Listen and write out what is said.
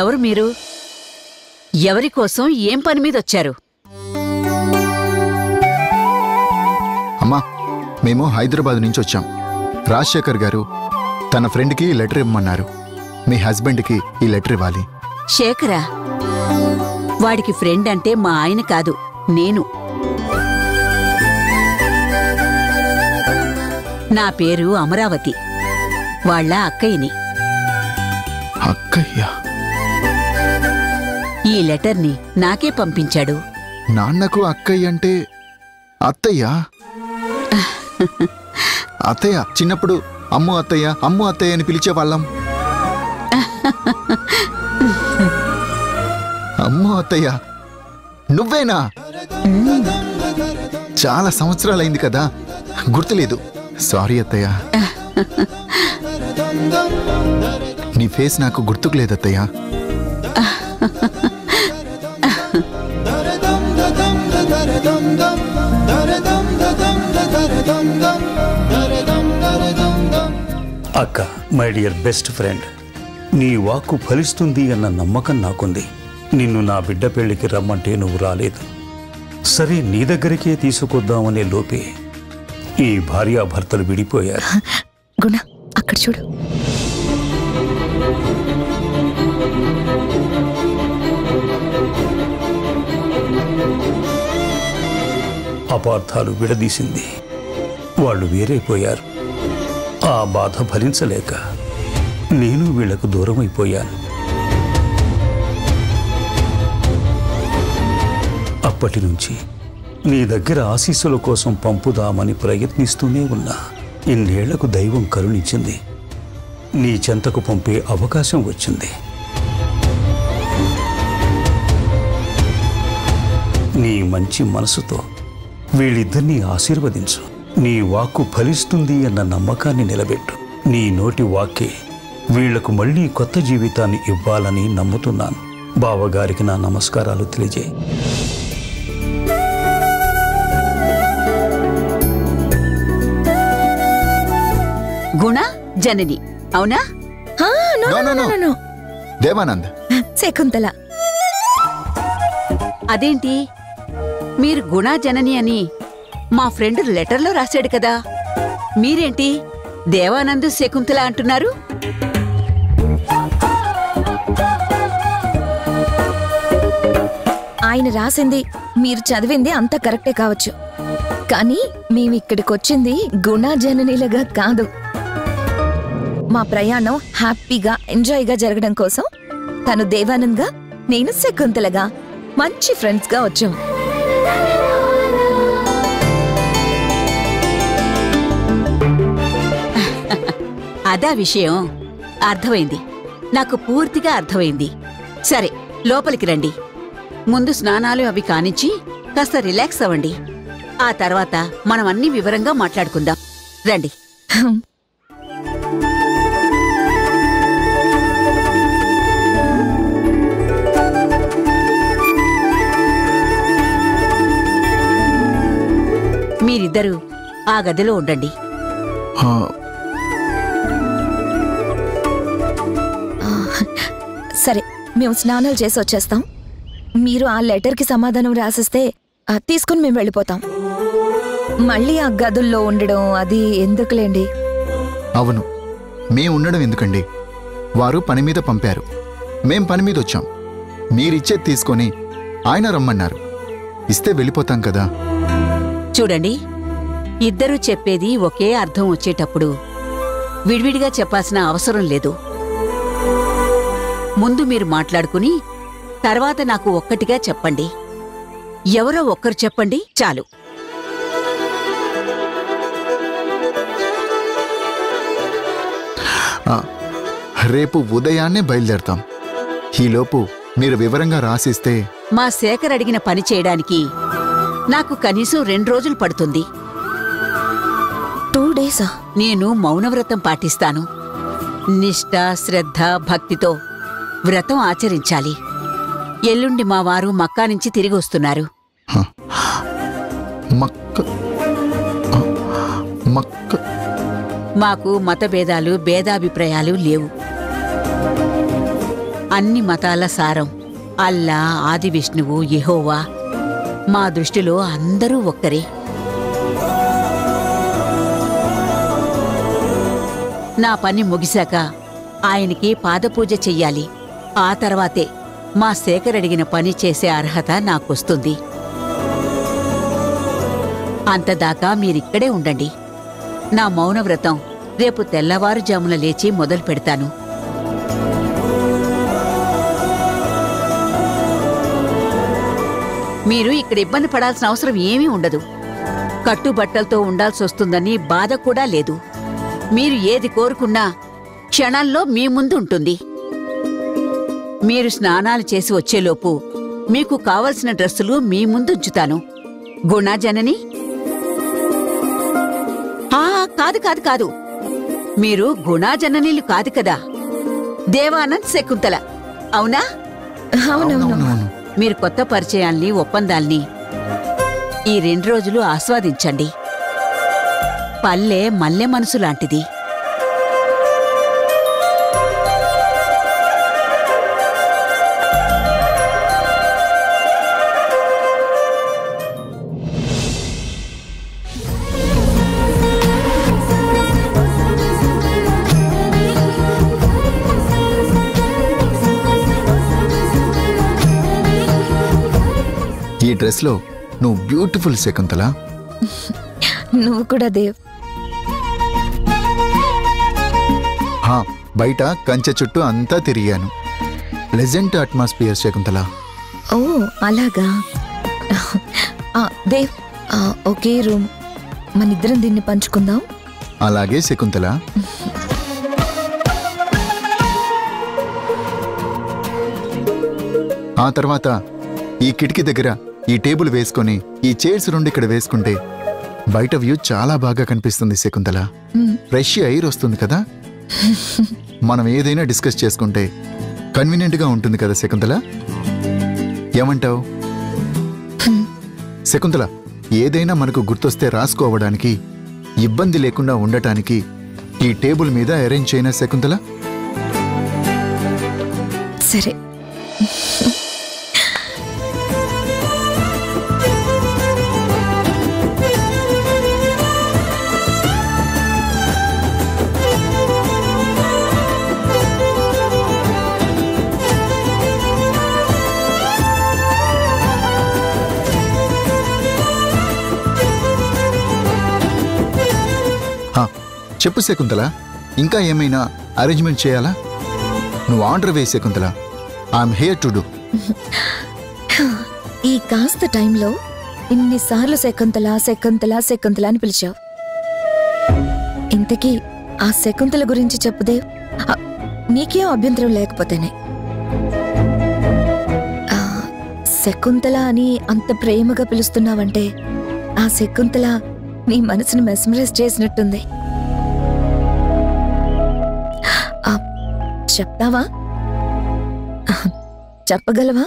ఎవరు మీరు? ఎవరి కోసం ఏం పని మీద వచ్చారు? అమ్మా, మేము హైదరాబాద్ నుంచి వచ్చాం. రాజశేఖర్ గారు తన ఫ్రెండ్కి లెటర్ ఇవ్వమన్నారు. మీ హస్బెండ్కి ఈ లెటర్ ఇవ్వాలి. శేఖరా? వాడికి ఫ్రెండ్ అంటే మా ఆయన కాదు, నేను. నా పేరు అమరావతి, వాళ్ళ అక్కయ్యని. అక్కయ్య? ఈ లెటర్ని నాకే పంపించాడు. నాన్నకు అక్కయ్య అంటే అత్తయ్య? అత్తయ్య, చిన్నప్పుడు అమ్ము అత్తయ్య అమ్ము అత్తయ్య అని పిలిచేవాళ్ళం. అమ్ము అత్తయ్య నువ్వేనా? చాలా సంవత్సరాలైంది కదా, గుర్తులేదు. సారీ అత్తయ్య. నీ ఫేస్ నాకు గుర్తుకు లేదు అత్తయ్య. అక్క, మై డియర్ బెస్ట్ ఫ్రెండ్, నీ వాక్కు ఫలిస్తుంది అన్న నమ్మకం నాకుంది. నిన్ను నా బిడ్డ పెళ్లికి రమ్మంటే నువ్వు రాలేదు. సరే, నీ దగ్గరికే తీసుకొద్దామనే లోపే ఈ భార్యాభర్తలు విడిపోయారు. గుణ, అక్కడ చూడు. అపార్థాలు విడదీసింది. వాళ్ళు వేరైపోయారు. ఆ బాధ భరించలేక నేను వీళ్లకు దూరమైపోయాను. అప్పటి నుంచి నీ దగ్గర ఆశీస్సుల కోసం పంపుదామని ప్రయత్నిస్తూనే ఉన్నా. ఇన్నేళ్లకు దైవం కరుణించింది. నీ చెంతకు పంపే అవకాశం వచ్చింది. నీ మంచి మనసుతో వీళ్ళిద్దరినీ ఆశీర్వదించు. నీ వాక్కు ఫలిస్తుంది అన్న నమ్మకాన్ని నిలబెట్టు. నీ నోటి వాక్కే వీళ్లకు మళ్లీ కొత్త జీవితాన్ని ఇవ్వాలని నమ్ముతున్నాను. బావగారికి నా నమస్కారాలు తెలియజేయి. గుణ జనని, అవునా? దేవానంద్, శకుంతల. అదేంటి, మీరు గుణ జనని అని మా ఫ్రెండ్ లెటర్లో రాశాడు కదా, మీరేంటి దేవానంద్ శకుంతల అంటున్నారు? ఆయన రాసింది మీరు చదివింది అంత కరెక్టే కావచ్చు, కానీ మేమిక్కడికొచ్చింది గుణ జననిలుగా కాదు. మా ప్రయాణం హ్యాపీగా ఎంజాయ్గా జరగడం కోసం తను దేవానంద్గా, నేను శకుంతలగా మంచి ఫ్రెండ్స్గా వచ్చాం. అదా విషయం. అర్థమైంది, నాకు పూర్తిగా అర్థమైంది. సరే, లోపలికి రండి. ముందు స్నానాలు అవి కానిచ్చి కాస్త రిలాక్స్ అవ్వండి. ఆ తర్వాత మనం అన్ని వివరంగా మాట్లాడుకుందాం. రండి. మీరిద్దరూ ఆ గదిలో ఉండండి. సరే, మేము స్నానాలు చేసి వచ్చేస్తాం. మీరు ఆ లెటర్కి సమాధానం రాసిస్తే తీసుకుని మేము వెళ్ళిపోతాం. మళ్ళీ ఆ గదుల్లో ఉండడం అది ఎందుకులేండి. అవును, మేం ఉండడం ఎందుకండి? వారు పని మీద పంపారు, మేం పని మీద వచ్చాం. మీరిచ్చేది తీసుకొని ఆయన రమ్మన్నారు, ఇస్తే వెళ్ళిపోతాం కదా. చూడండి, ఇద్దరూ చెప్పేది ఒకే అర్థం వచ్చేటప్పుడు విడివిడిగా చెప్పాల్సిన అవసరం లేదు. ముందు మీరు మాట్లాడుకుని తర్వాత నాకు ఒక్కటిగా చెప్పండి. ఎవరో ఒక్కరు చెప్పండి చాలు. రేపు ఉదయాన్నే బయలుదేరతాం. ఈలోపు మీరు వివరంగా రాసిస్తే. మా శేఖర్ అడిగిన పని చేయడానికి నాకు కనీసం 2 రోజులు పడుతుంది. 2 డేసా? నేను మౌనవ్రతం పాటిస్తాను. నిష్ఠ, శ్రద్ధ, భక్తితో వ్రతం ఆచరించాలి. ఎల్లుండి మా వారు మక్కా నుంచి తిరిగి వస్తున్నారు. మాకు మతభేదాలు, భేదాభిప్రాయాలు లేవు. అన్ని మతాల సారం అల్లా, ఆది విష్ణువు, యెహోవా. మా దృష్టిలో అందరూ ఒక్కరే. నా పని ముగిశాక ఆయనకి పాదపూజ చెయ్యాలి. ఆ తర్వాతే మా శేఖర్ అడిగిన పని చేసే అర్హత నాకొస్తుంది. అంతదాకా మీరిక్కడే ఉండండి. నా మౌనవ్రతం రేపు తెల్లవారుజామున లేచి మొదలు పెడతాను. మీరు ఇక్కడ ఇబ్బంది పడాల్సిన అవసరం ఏమీ ఉండదు. కట్టుబట్టలతో ఉండాల్సొస్తుందని బాధ కూడా లేదు. మీరు ఏది కోరుకున్నా క్షణాల్లో మీ ముందు ఉంటుంది. మీరు స్నానాలు చేసి వచ్చేలోపు మీకు కావలసిన డ్రెస్సులు మీ ముందుంచుతాను. గుణాజనని? కాదు కాదు కాదు, మీరు గుణాజననీలు కాదు కదా, దేవానంద్ శకుంతల, అవునా? అవునవును. మీరు కొత్త పరిచయాల్ని, ఒప్పందాల్ని ఈ 2 రోజులు ఆస్వాదించండి. పల్లె మల్లె మనసు లాంటిది. ఈ డ్రెస్లో నువ్వు బ్యూటిఫుల్ శకుంతల. నువ్వు కూడా దేవ్. బయట కంచె చుట్టూ అంతా తిరిగాను. Pleasant atmosphere Shakuntala. ఓ అలాగా. దేవ్, ఒకే రూమ్, మనిద్దరం దీన్ని పంచుకుందాం. అలాగే శకుంతల. ఆ తర్వాత ఈ కిటికీ దగ్గర ఈ టేబుల్ వేసుకొని ఈ చైర్స్ 2 ఇక్కడ వేసుకుంటే బయట వ్యూ చాలా బాగా కనిపిస్తుంది శకుంతల. ఫ్రెష్ ఎయిర్ వస్తుంది కదా. మనం ఏదైనా డిస్కస్ చేసుకుంటే కన్వీనియంట్ గా ఉంటుంది కదా శకుంతల. ఏమంటావు శకుంతల? ఏదైనా మనకు గుర్తొస్తే రాసుకోవడానికి, ఇబ్బంది లేకుండా ఉండటానికి ఈ టేబుల్ మీద అరేంజ్ చేయనా శకుంతల? సరే. చెప్పు శకుంతల, ఇంకా ఏమైనా అరేంజ్మెంట్ చేయాలా? నువ్వు ఆర్డర్ వేయి Shakuntala. I'm here to do. ఈ కాస్త టైంలో ఇన్నిసార్లు శకుంతల శకుంతల శకుంతల అని పిలిచావు. ఇంతకీ ఆ శకుంతల గురించి చెప్పుదేవ్. నీకేం అభ్యంతరం లేకపోతేనే. శకుంతల అని అంత ప్రేమగా పిలుస్తున్నావంటే ఆ శకుంతల నీ మనసుని మెస్మరైజ్ చేసినట్టుంది. చెప్తావా? చెప్పగలవా?